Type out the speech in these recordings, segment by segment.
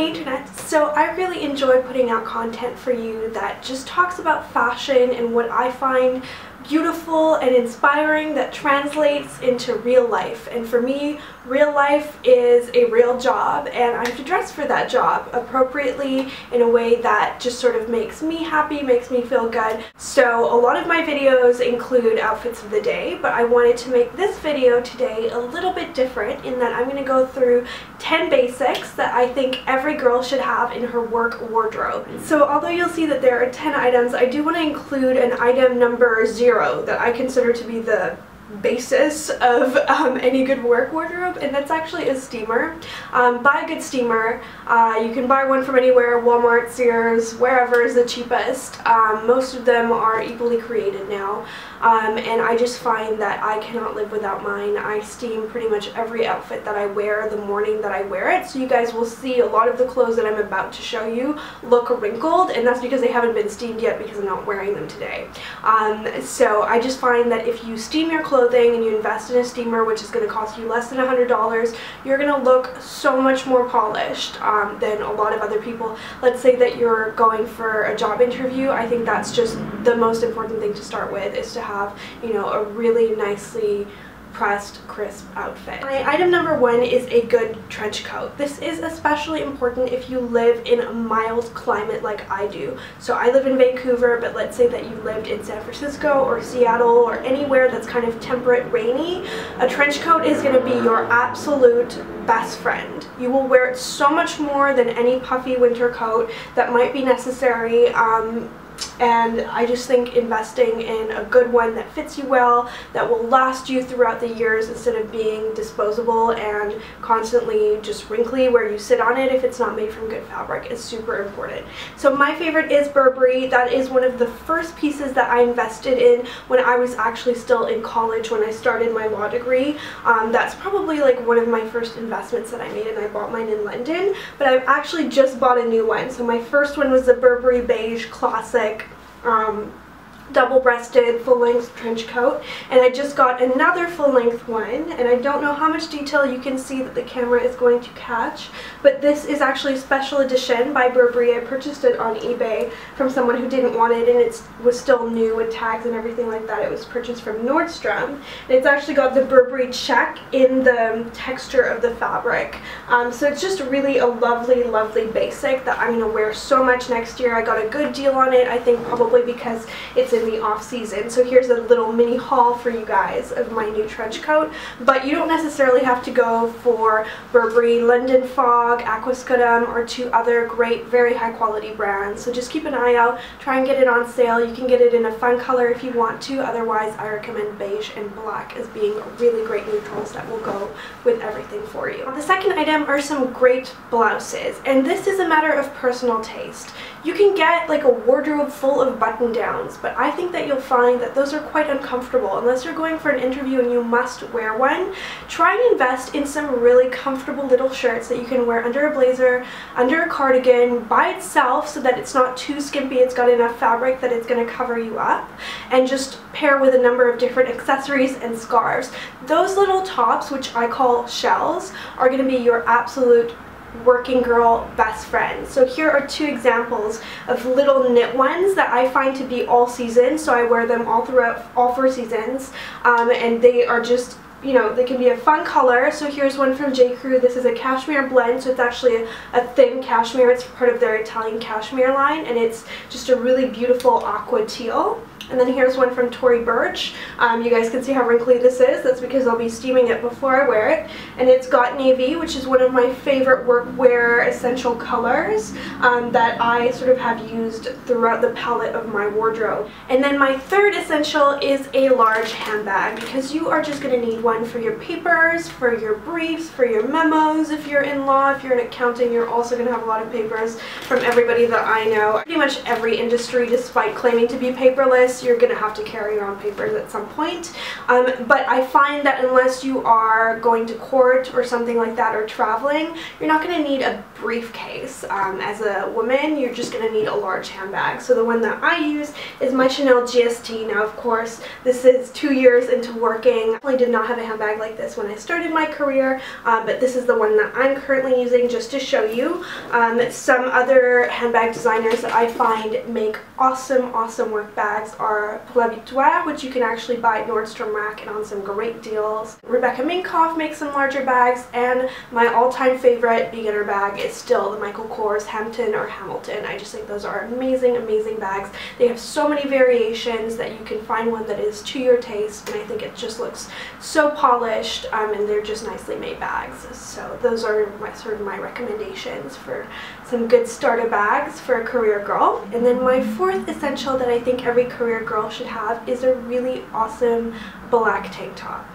Hey internet! So I really enjoy putting out content for you that just talks about fashion and what I find beautiful and inspiring that translates into real life. And for me, real life is a real job, and I have to dress for that job appropriately in a way that just sort of makes me happy, makes me feel good. So a lot of my videos include outfits of the day, but I wanted to make this video today a little bit different in that I'm going to go through 10 basics that I think every girl should have in her work wardrobe. So although you'll see that there are 10 items, I do want to include an item number 0 that I consider to be the basis of any good work wardrobe, and that's actually a steamer. Buy a good steamer. You can buy one from anywhere, Walmart, Sears, wherever is the cheapest. Most of them are equally created now, and I just find that I cannot live without mine. I steam pretty much every outfit that I wear the morning that I wear it, so you guys will see a lot of the clothes that I'm about to show you look wrinkled, and that's because they haven't been steamed yet because I'm not wearing them today. So I just find that if you steam your clothes and you invest in a steamer, which is going to cost you less than $100, you're going to look so much more polished than a lot of other people. Let's say that you're going for a job interview. I think that's just the most important thing to start with, is to have, you know, a really nicely pressed, crisp outfit. My item number 1 is a good trench coat. This is especially important if you live in a mild climate like I do. So I live in Vancouver, but let's say that you lived in San Francisco or Seattle or anywhere that's kind of temperate, rainy. A trench coat is going to be your absolute best friend. You will wear it so much more than any puffy winter coat that might be necessary. And I just think investing in a good one that fits you well, that will last you throughout the years instead of being disposable and constantly just wrinkly where you sit on it if it's not made from good fabric, is super important. So my favorite is Burberry. That is one of the first pieces that I invested in when I was actually still in college, when I started my law degree. That's probably like one of my first investments that I made, and I bought mine in London, but I've actually just bought a new one. So my first one was the Burberry Beige Classic double-breasted full-length trench coat, and I just got another full-length one, and I don't know how much detail you can see that the camera is going to catch, but this is actually a special edition by Burberry. I purchased it on eBay from someone who didn't want it, and it was still new with tags and everything like that. It was purchased from Nordstrom, and it's actually got the Burberry check in the texture of the fabric. So it's just really a lovely, lovely basic that I'm going to wear so much next year. I got a good deal on it, I think probably because it's in the off season. So here's a little mini haul for you guys of my new trench coat, but you don't necessarily have to go for Burberry. London Fog, Aquascutum are two other great, very high quality brands, so just keep an eye out, try and get it on sale. You can get it in a fun color if you want to, otherwise I recommend beige and black as being really great neutrals that will go with everything for you. The second item are some great blouses, and this is a matter of personal taste. You can get like a wardrobe full of button downs, but I think that you'll find that those are quite uncomfortable. Unless you're going for an interview and you must wear one, try and invest in some really comfortable little shirts that you can wear under a blazer, under a cardigan, by itself, so that it's not too skimpy, it's got enough fabric that it's going to cover you up, and just pair with a number of different accessories and scarves. Those little tops, which I call shells, are going to be your absolute working girl best friend. So here are two examples of little knit ones that I find to be all season, so I wear them all throughout all 4 seasons, and they are just, you know, they can be a fun color. So here's one from J. Crew. This is a cashmere blend, so it's actually a thin cashmere. It's part of their Italian cashmere line, and it's just a really beautiful aqua teal. And then here's one from Tory Burch. You guys can see how wrinkly this is. That's because I'll be steaming it before I wear it. And it's got navy, which is one of my favorite workwear essential colors that I sort of have used throughout the palette of my wardrobe. And then my third essential is a large handbag, because you are just going to need one for your papers, for your briefs, for your memos. If you're in law, if you're in accounting, you're also going to have a lot of papers from everybody that I know. Pretty much every industry, despite claiming to be paperless, course you're gonna have to carry around papers at some point, but I find that unless you are going to court or something like that or traveling, you're not gonna need a briefcase. As a woman, you're just gonna need a large handbag. So the one that I use is my Chanel GST. Now, of course, this is 2 years into working. I did not have a handbag like this when I started my career, but this is the one that I'm currently using just to show you. Some other handbag designers that I find make awesome work bags are Pour l'Habitude, which you can actually buy at Nordstrom Rack and on some great deals. Rebecca Minkoff makes some larger bags, and my all-time favorite beginner bag is still the Michael Kors Hampton or Hamilton. I just think those are amazing bags. They have so many variations that you can find one that is to your taste, and I think it just looks so polished, and they're just nicely made bags. So those are my recommendations for some good starter bags for a career girl. And then my fourth essential that I think every career girl should have is a really awesome black tank top.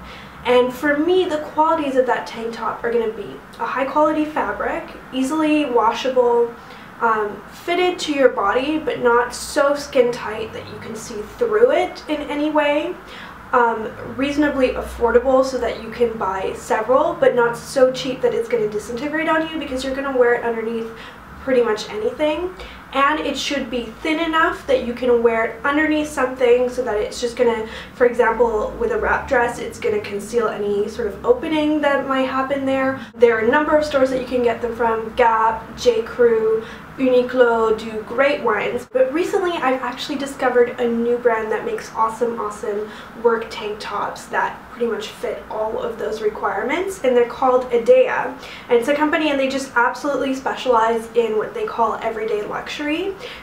And for me, the qualities of that tank top are going to be a high quality fabric, easily washable, fitted to your body but not so skin tight that you can see through it in any way, reasonably affordable so that you can buy several, but not so cheap that it's going to disintegrate on you because you're going to wear it underneath pretty much anything. And it should be thin enough that you can wear it underneath something so that it's just gonna, for example, with a wrap dress, it's gonna conceal any sort of opening that might happen there. There are a number of stores that you can get them from: Gap, J. Crew, Uniqlo do great ones. But recently I've actually discovered a new brand that makes awesome work tank tops that pretty much fit all of those requirements, and they're called Idea. And it's a company, and they just absolutely specialize in what they call everyday luxury.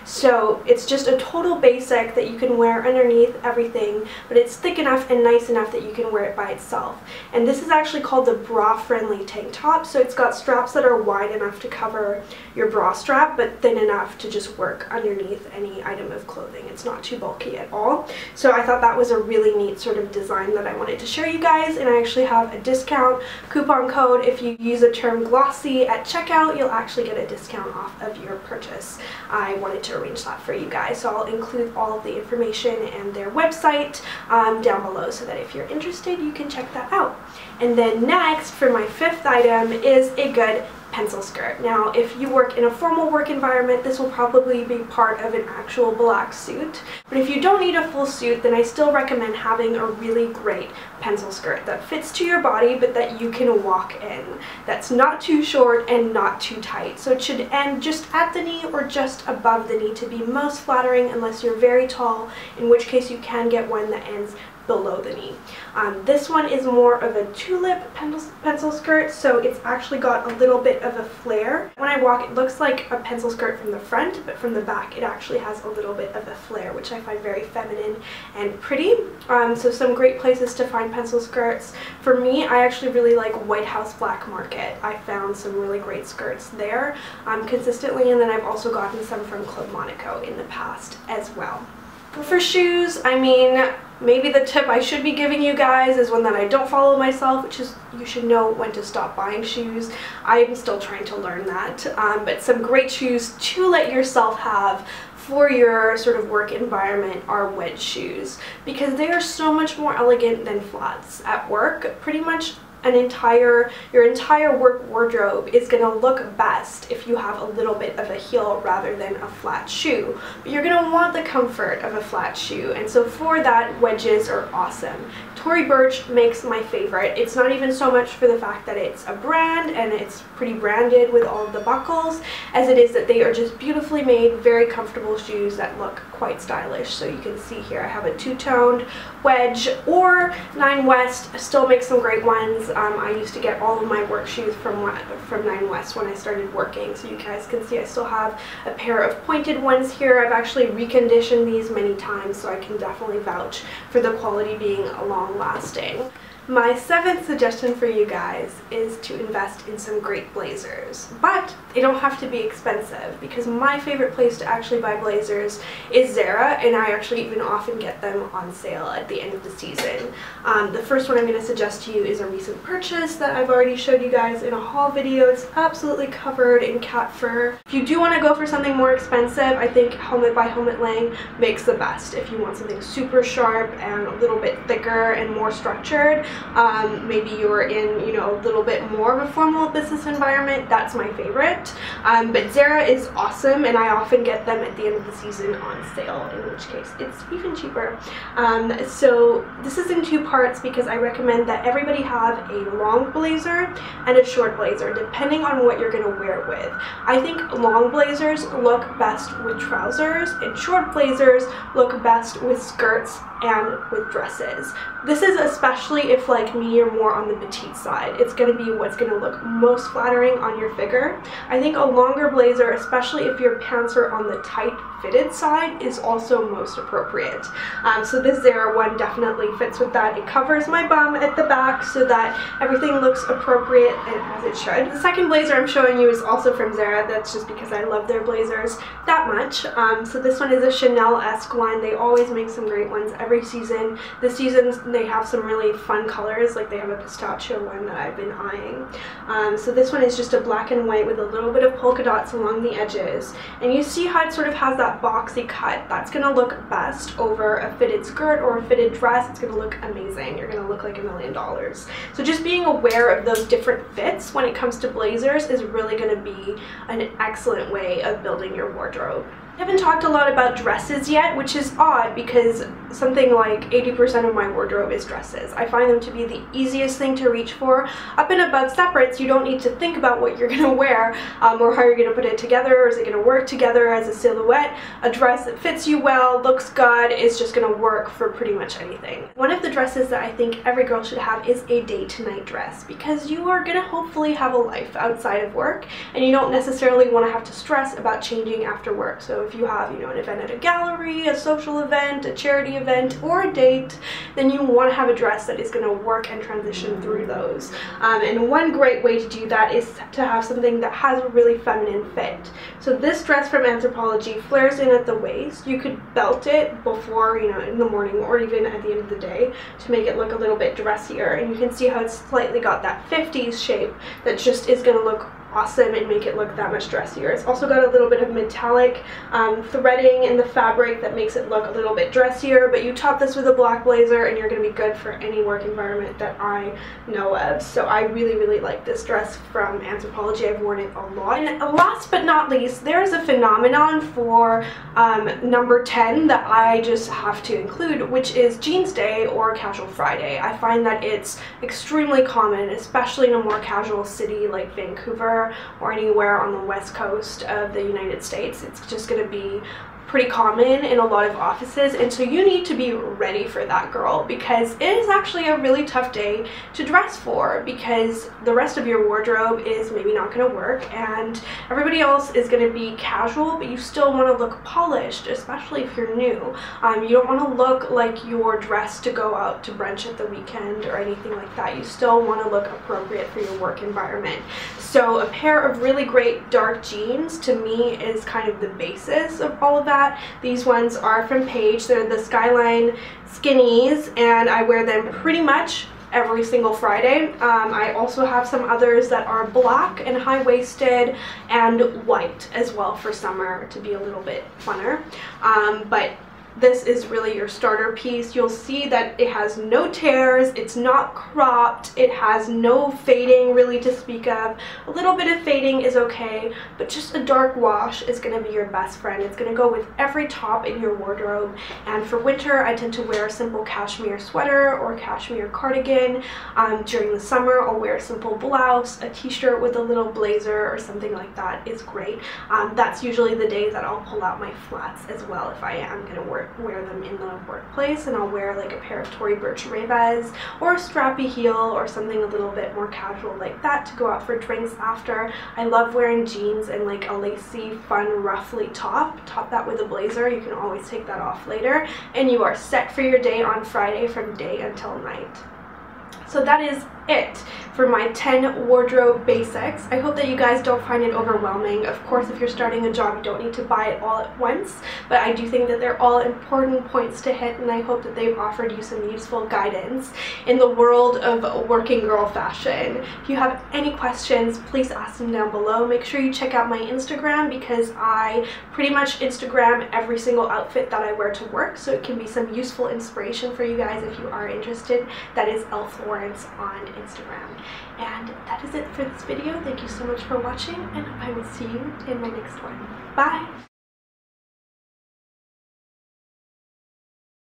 So it's just a total basic that you can wear underneath everything, but it's thick enough and nice enough that you can wear it by itself. And this is actually called the bra-friendly tank top. So it's got straps that are wide enough to cover your bra strap, but thin enough to just work underneath any item of clothing. It's not too bulky at all. So I thought that was a really neat sort of design that I wanted to share you guys, and I actually have a discount coupon code. If you use the term glossy at checkout, you'll actually get a discount off of your purchase. I wanted to arrange that for you guys, so I'll include all of the information and their website down below so that if you're interested, you can check that out. And then next, for my fifth item, is a good pencil skirt. Now, if you work in a formal work environment, this will probably be part of an actual black suit. But if you don't need a full suit, then I still recommend having a really great pencil skirt that fits to your body but that you can walk in. That's not too short and not too tight. So it should end just at the knee or just above the knee to be most flattering, unless you're very tall, in which case you can get one that ends below the knee. This one is more of a tulip pencil skirt, so it's actually got a little bit of a flare. When I walk, it looks like a pencil skirt from the front, but from the back it actually has a little bit of a flare, which I find very feminine and pretty. So some great places to find pencil skirts. For me, I actually really like White House Black Market. I found some really great skirts there consistently, and then I've also gotten some from Club Monaco in the past as well. For shoes, I mean, maybe the tip I should be giving you guys is one that I don't follow myself, which is you should know when to stop buying shoes. I'm still trying to learn that, but some great shoes to let yourself have for your sort of work environment are wedge shoes, because they are so much more elegant than flats. At work, pretty much your entire work wardrobe is going to look best if you have a little bit of a heel rather than a flat shoe. But you're going to want the comfort of a flat shoe, and so for that, wedges are awesome. Tory Burch makes my favorite. It's not even so much for the fact that it's a brand and it's pretty branded with all of the buckles, as it is that they are just beautifully made, very comfortable shoes that look quite stylish. So you can see here I have a two-toned wedge, or Nine West still makes some great ones. I used to get all of my work shoes from Nine West when I started working, so you guys can see I still have a pair of pointed ones here. I've actually reconditioned these many times, so I can definitely vouch for the quality being long lasting. My seventh suggestion for you guys is to invest in some great blazers, but they don't have to be expensive, because my favorite place to actually buy blazers is Zara, and I actually even often get them on sale at the end of the season. The first one I'm going to suggest to you is a recent purchase that I've already showed you guys in a haul video. It's absolutely covered in cat fur. If you do want to go for something more expensive, I think Helmet by Helmet Lang makes the best. If you want something super sharp and a little bit thicker and more structured, maybe you're in, you know, a little bit more of a formal business environment, that's my favorite. But Zara is awesome, and I often get them at the end of the season on sale, in which case it's even cheaper. So this is in two parts because I recommend that everybody have a long blazer and a short blazer, depending on what you're going to wear with. I think long blazers look best with trousers, and short blazers look best with skirts and with dresses. This is especially if, like me, you're more on the petite side. It's going to be what's going to look most flattering on your figure. I think a longer blazer, especially if your pants are on the tight fitted side, is also most appropriate. So this Zara one definitely fits with that. It covers my bum at the back so that everything looks appropriate and as it should. The second blazer I'm showing you is also from Zara. That's just because I love their blazers that much. So this one is a Chanel-esque one. They always make some great ones every season. This season they have some really fun colors, like they have a pistachio one that I've been eyeing. So this one is just a black and white with a little bit of polka dots along the edges, and you see how it sort of has that boxy cut. That's going to look best over a fitted skirt or a fitted dress. It's going to look amazing. You're going to look like $1 million. So just being aware of those different fits when it comes to blazers is really going to be an excellent way of building your wardrobe. I haven't talked a lot about dresses yet, which is odd because something like 80% of my wardrobe is dresses. I find them to be the easiest thing to reach for. Up and above separates, you don't need to think about what you're going to wear or how you're going to put it together, or is it going to work together as a silhouette. A dress that fits you well, looks good, is just going to work for pretty much anything. One of the dresses that I think every girl should have is a day-to-night dress, because you are going to hopefully have a life outside of work, and you don't necessarily want to have to stress about changing after work. So if you have, you know, an event at a gallery, a social event, a charity event, or a date, then you want to have a dress that is going to work and transition through those. And one great way to do that is to have something that has a really feminine fit. So this dress from Anthropologie flares in at the waist. You could belt it before, you know, in the morning or even at the end of the day to make it look a little bit dressier. And you can see how it's slightly got that 50s shape that just is going to look awesome and make it look that much dressier. It's also got a little bit of metallic threading in the fabric that makes it look a little bit dressier, but you top this with a black blazer and you're going to be good for any work environment that I know of. So I really, really like this dress from Anthropologie. I've worn it a lot. And last but not least, there's a phenomenon for number 10 that I just have to include, which is Jeans Day or Casual Friday. I find that it's extremely common, especially in a more casual city like Vancouver or anywhere on the west coast of the United States. It's just going to be pretty common in a lot of offices, and so you need to be ready for that, girl, because it is actually a really tough day to dress for, because the rest of your wardrobe is maybe not going to work and everybody else is going to be casual, but you still want to look polished, especially if you're new. You don't want to look like you're dressed to go out to brunch at the weekend or anything like that. You still want to look appropriate for your work environment. So a pair of really great dark jeans to me is kind of the basis of all of that. These ones are from Paige. They're the Skyline Skinnies, and I wear them pretty much every single Friday. I also have some others that are black and high-waisted and white as well for summer to be a little bit funner. But this is really your starter piece. You'll see that it has no tears, it's not cropped, it has no fading really to speak of. A little bit of fading is okay, but just a dark wash is going to be your best friend. It's going to go with every top in your wardrobe. And for winter, I tend to wear a simple cashmere sweater or cashmere cardigan. During the summer, I'll wear a simple blouse, a t-shirt with a little blazer or something like that is great. That's usually the day that I'll pull out my flats as well if I am going to wear them in the workplace, and I'll wear like a pair of Tory Burch Reves or a strappy heel or something a little bit more casual like that to go out for drinks after. I love wearing jeans and like a lacy, fun, ruffly top. Top that with a blazer. You can always take that off later, and you are set for your day on Friday from day until night. So that is it for my 10 wardrobe basics. I hope that you guys don't find it overwhelming. Of course, if you're starting a job, you don't need to buy it all at once, but I do think that they're all important points to hit, and I hope that they've offered you some useful guidance in the world of working girl fashion. If you have any questions, please ask them down below. Make sure you check out my Instagram, because I pretty much Instagram every single outfit that I wear to work, so it can be some useful inspiration for you guys if you are interested. That is Elle Florence on Instagram. And that is it for this video. Thank you so much for watching, and I will see you in my next one. Bye!